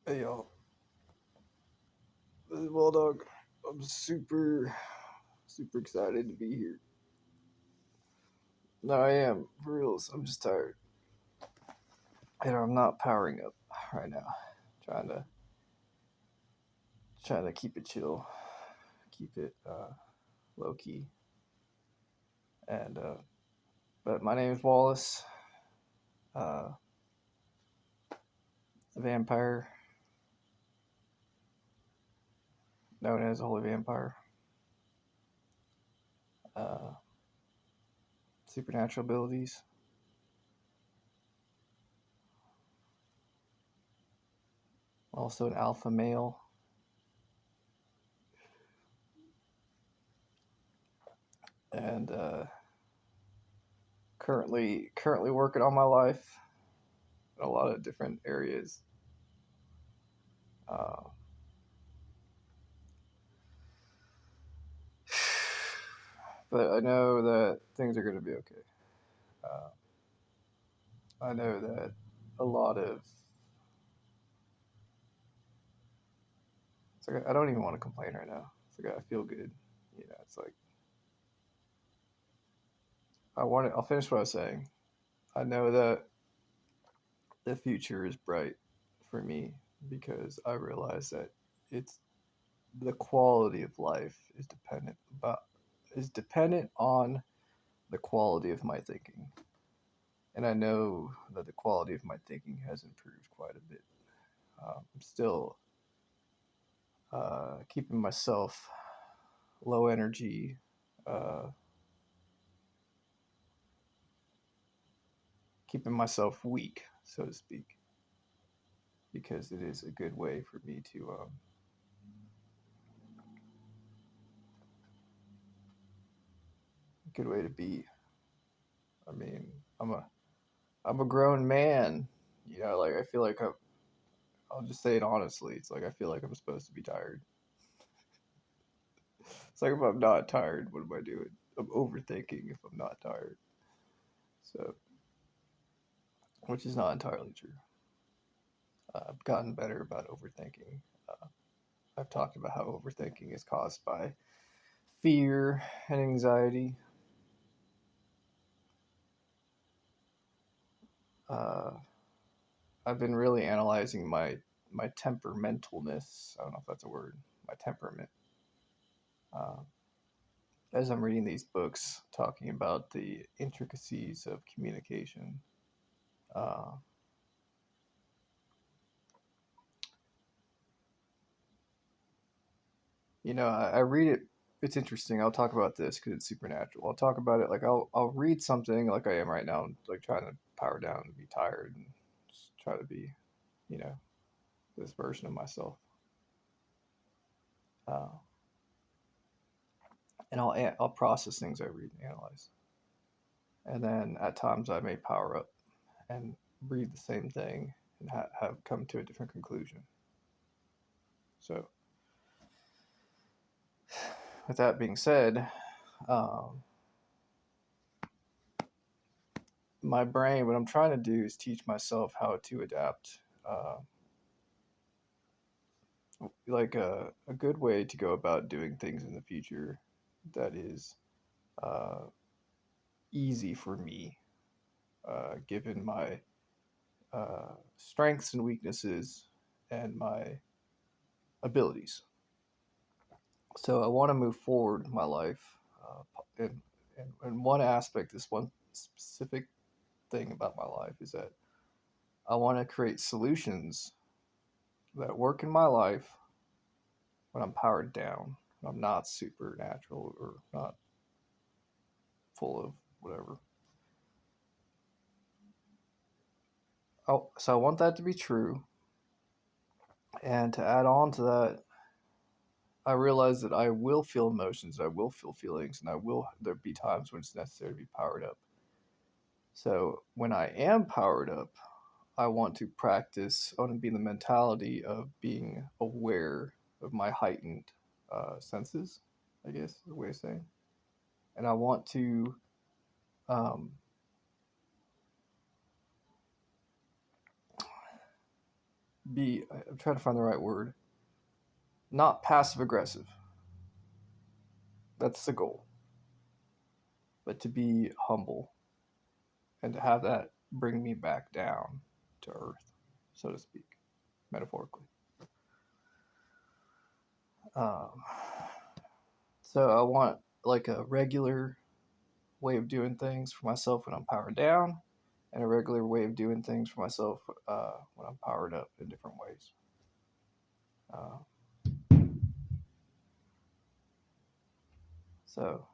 Hey y'all, this is Wall Dog. I'm super excited to be here. No, I am for reals. I'm just tired. I'm not powering up right now. Trying to trying to keep it chill, keep it low key. And but my name is Wallace, uh, a vampire known as a holy vampire. Uh, Supernatural abilities. Also an alpha male, and currently working on my life in a lot of different areas. Uh, but I know that things are going to be okay. Uh, I know that a lot of it's like I don't even want to complain right now. It's like I feel good. It's like I'll finish what I was saying. I know that the future is bright for me because I realize that it's the quality of life is dependent on the quality of my thinking. And I know that the quality of my thinking has improved quite a bit. I'm still keeping myself low energy, uh, keeping myself weak, so to speak, because it is a good way for me to good way to be. I mean, I'm a I'm a grown man. Like I feel like I'll just say it honestly. It's like I feel like I'm supposed to be tired. It's like if I'm not tired, what am I doing? I'm overthinking if I'm not tired. So, which is not entirely true. I've gotten better about overthinking. I've talked about how overthinking is caused by fear and anxiety. Uh, I've been really analyzing my temperamentalness. I don't know if that's a word. My temperament. Uh, as I'm reading these books talking about the intricacies of communication. Uh, I read it. It's interesting. I'll talk about this because it's supernatural. I'll talk about it like I'll read something like I am right now, like trying to power down and be tired and just try to be, you know, this version of myself. Uh, and I'll process things I read and analyze, and then at times I may power up and read the same thing and have come to a different conclusion. So, with that being said, um, my brain, what I'm trying to do is teach myself how to adapt. Like a good way to go about doing things in the future that is uh, easy for me, given my strengths and weaknesses and my abilities. So I want to move forward in my life. And one aspect, this one specific thing about my life is that I want to create solutions that work in my life when I'm powered down, when I'm not supernatural or not full of whatever. So I want that to be true. And to add on to that, I realize that I will feel emotions, I will feel feelings, and there be times when it's necessary to be powered up. So when I am powered up, I want to practice, I want to be in the mentality of being aware of my heightened senses, I guess is the way of saying. And I want to um, I'm trying to find the right word, not passive aggressive. That's the goal. But to be humble and to have that bring me back down to earth, so to speak, metaphorically. Um, so I want like a regular way of doing things for myself when I'm powered down, and a regular way of doing things for myself when I'm powered up in different ways. Uh, so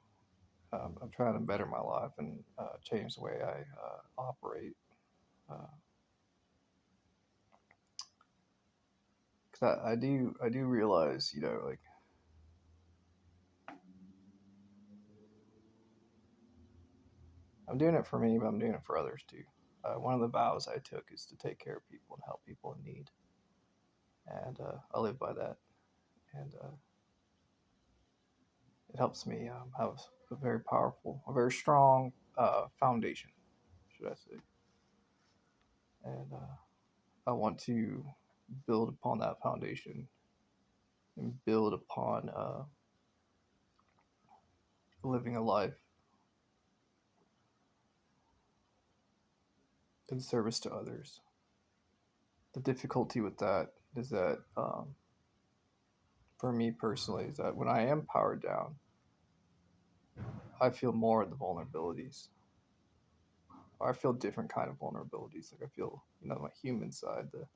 I'm trying to better my life and change the way I operate. Because I do realize, like I'm doing it for me, but I'm doing it for others too. One of the vows I took is to take care of people and help people in need, and I live by that. And it helps me have a very powerful, a very strong foundation, should I say. And I want to build upon that foundation and build upon living a life in service to others. The difficulty with that is that, for me personally, is that when I am powered down, I feel more of the vulnerabilities. I feel different kind of vulnerabilities. Like I feel, my human side, the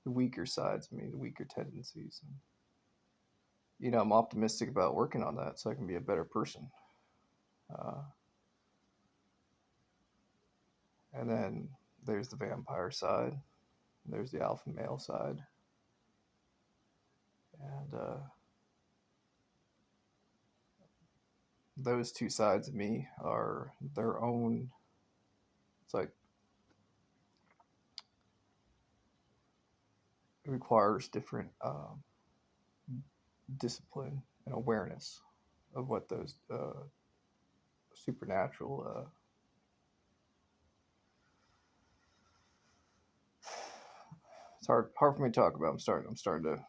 weaker sides of me, the weaker tendencies. And, I'm optimistic about working on that so I can be a better person. Uh, and then there's the vampire side, there's the alpha male side, and those two sides of me are their own. It's like it requires different discipline and awareness of what those supernatural. It's hard for me to talk about. I'm starting to,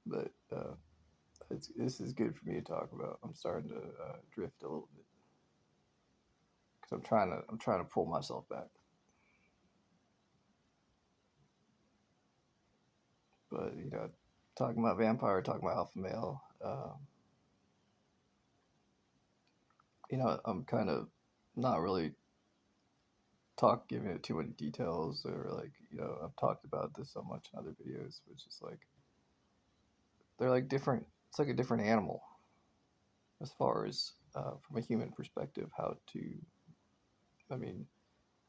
but this is good for me to talk about. I'm starting to drift a little bit because I'm trying to pull myself back. But talking about vampire, talking about alpha male. I'm kind of not really giving it too many details, or like I've talked about this so much in other videos, but it's just like they're like different. It's like a different animal as far as from a human perspective. How to, I mean,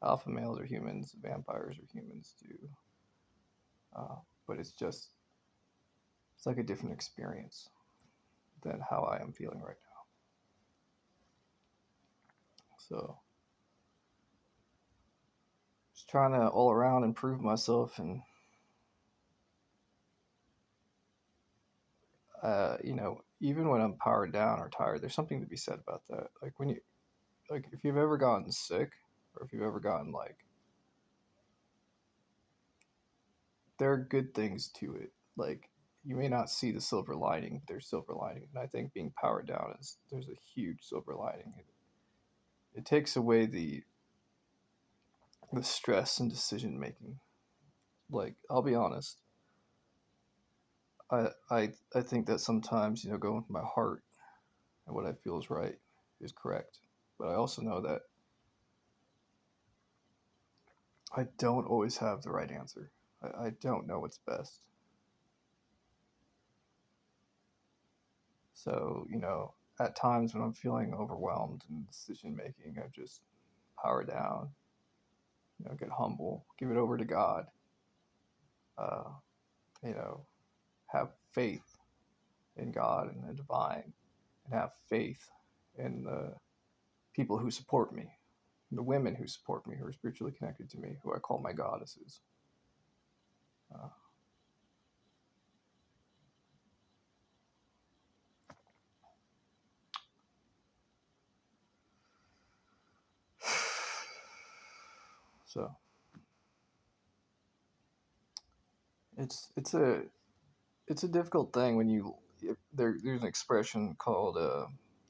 alpha males are humans, vampires are humans too. But it's like a different experience than how I am feeling right now. So just trying to all around improve myself, and even when I'm powered down or tired, there's something to be said about that. Like when you, like if you've ever gotten sick, or if you've ever gotten like, there are good things to it. Like you may not see the silver lining, but there's silver lining, and I think being powered down is there's a huge silver lining. It takes away the stress and decision making. Like I'll be honest, I think that sometimes going with my heart and what I feel is right is correct, but I also know that I don't always have the right answer. I don't know what's best. So, at times when I'm feeling overwhelmed in decision making, I just power down, get humble, give it over to God, uh, you know, have faith in God and the divine, and have faith in the people who support me, the women who support me, who are spiritually connected to me, who I call my goddesses. Uh, So it's a difficult thing when there's an expression called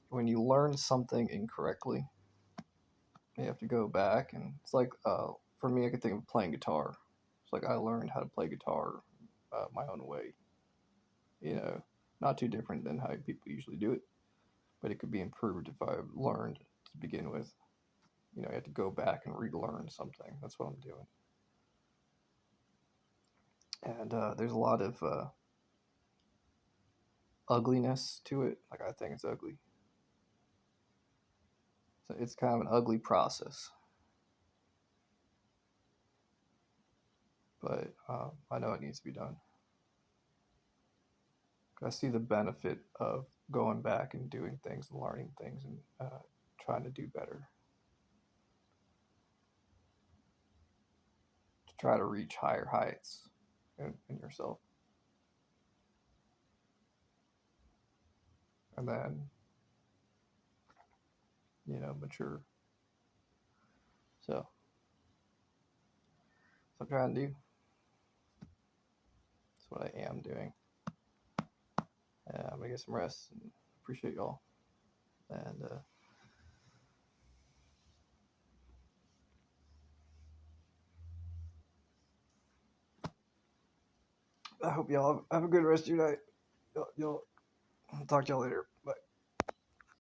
when you learn something incorrectly, you have to go back, and it's like for me, I could think of playing guitar. It's like I learned how to play guitar my own way. You know, not too different than how people usually do it, but it could be improved if I learned to begin with. You know, I have to go back and relearn something. That's what I'm doing. And there's a lot of ugliness to it. Like I think it's ugly. So it's kind of an ugly process, but I know it needs to be done. I see the benefit of going back and doing things and learning things and trying to do better, to try to reach higher heights in yourself, and then mature. So that's what I'm trying to do. That's what I am doing. I'm gonna get some rest and appreciate y'all. And I hope y'all have a good rest of your night. Y'all, talk to y'all later.